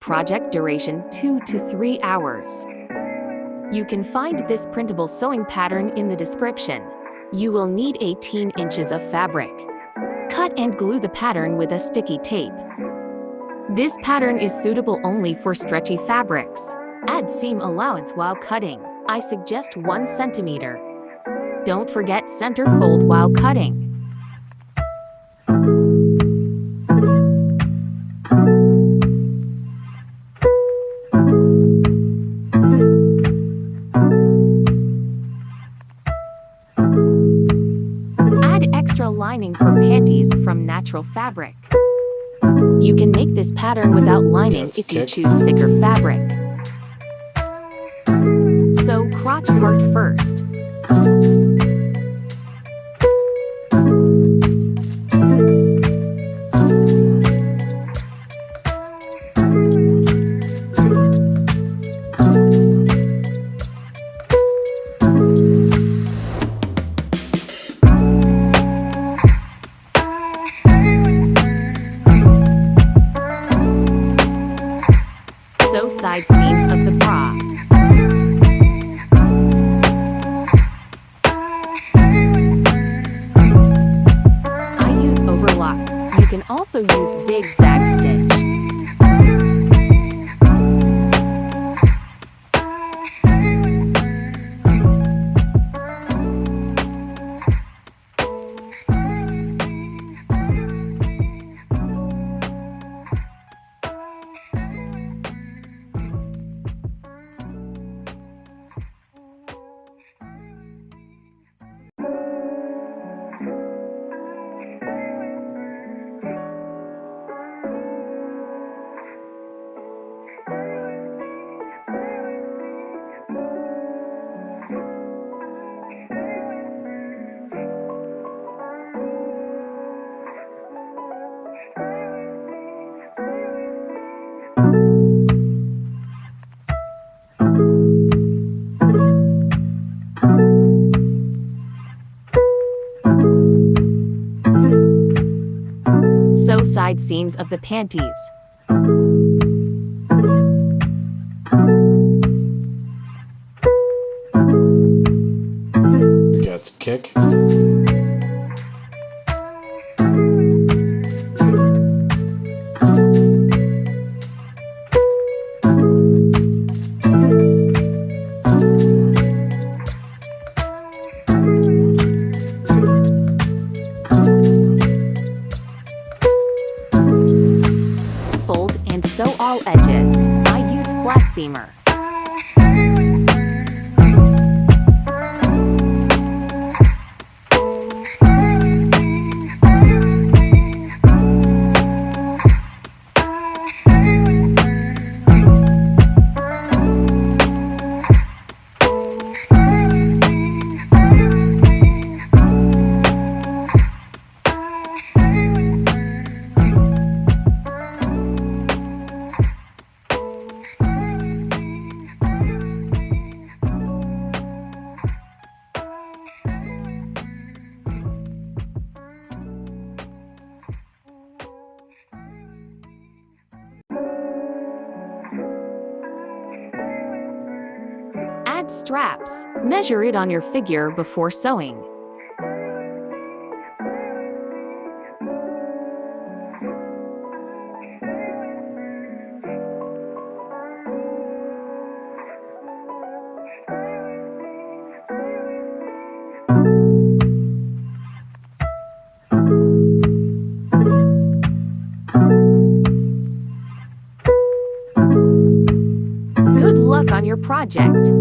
Project duration 2 to 3 hours. You can find this printable sewing pattern in the description. You will need 18 inches of fabric. Cut and glue the pattern with a sticky tape. This pattern is suitable only for stretchy fabrics. Add seam allowance while cutting. I suggest 1 centimeter. Don't forget center fold while cutting. Add extra lining for panties from natural fabric. You can make this pattern without lining if you choose thicker fabric. Sew crotch part first. Sew side seams of the bra. I use overlock. You can also use zigzag stitch. Sew side seams of the panties. Got the kick. Fold and sew all edges. I use flat seamer. Add straps. Measure it on your figure before sewing. Good luck on your project!